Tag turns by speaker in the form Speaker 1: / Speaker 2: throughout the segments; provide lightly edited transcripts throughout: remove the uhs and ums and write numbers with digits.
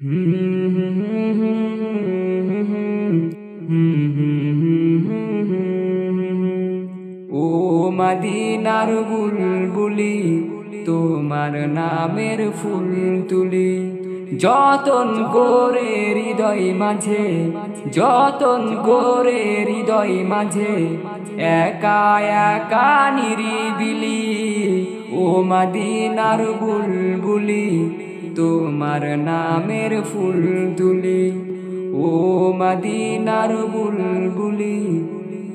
Speaker 1: ও মদিনার বুলবুলি তোমার নামের ফুল তুলি যতন করে হৃদয় মাঝে, যতন করে হৃদয় মাঝে একা একা নিরিবিলি। ও মদিনার বুলবুলি তোমার নামের ফুল তুলি। ও মদিনার বুলবুলি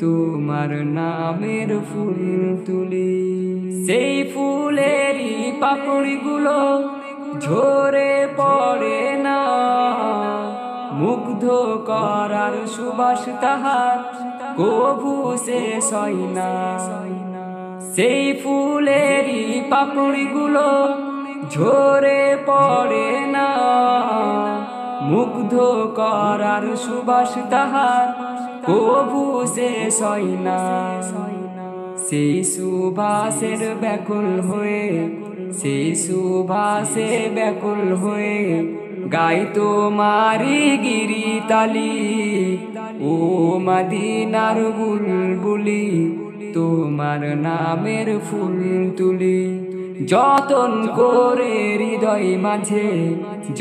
Speaker 1: তোমার নামের ফুল তুলি। সেই ফুলেরই পাপড়িগুলো ঝরে পড়ে না, মুগ্ধ করার সুবাস তাহার কভু শেষ হয় না। সেই ফুলেরই পাপড়িগুলো ঝরে পড়ে না, মুগ্ধ করার সুবাস তাহার কভু শেষ হয় না। সেই সুবাসের ব্যাকুল হয়ে, সেই সুবাসে ব্যাকুল হয়ে গাই তোমারি গিরিতালি। ও মদিনার বুলবুলি তোমার নামের ফুল তুলি যতন করে হৃদয় মাঝে,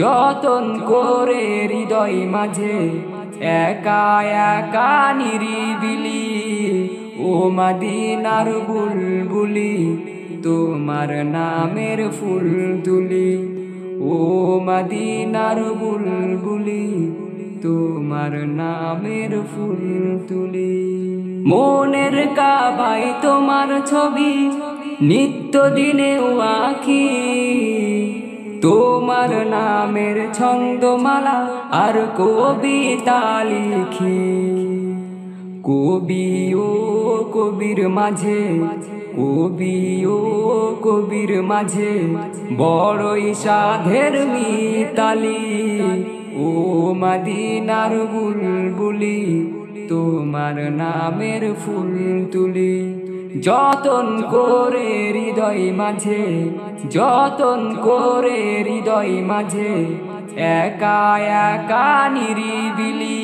Speaker 1: যতন করে হৃদয় মাঝে একা একা নিরিবিলি। ও মদিনার বুলবুলি তোমার নামের ফুল তুলি। ও মদিনার বুলবুলি তোমার নামের ফুল তুলি। মনের কাবায় তোমার ছবি নিত্য দিনেও আঁকি, তোমার নামের ছন্দমালা আর কবিতা লিখি। কবি ও কবির মাঝে, কবি ও কবির মাঝে বড়ই সাধের মিতালি। ও মদিনার বুলবুলি তোমার নামের ফুল তুলি যতন করে হৃদয় মাঝে, যতন করে হৃদয় মাঝে একা একা নিরিবিলি।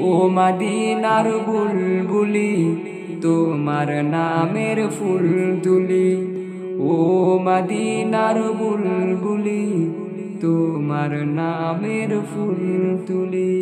Speaker 1: ও মদিনার বুলবুলি তোমার নামের ফুল তুলি। ও মদিনার বুলবুলি তোমার নামের ফুল তুলি।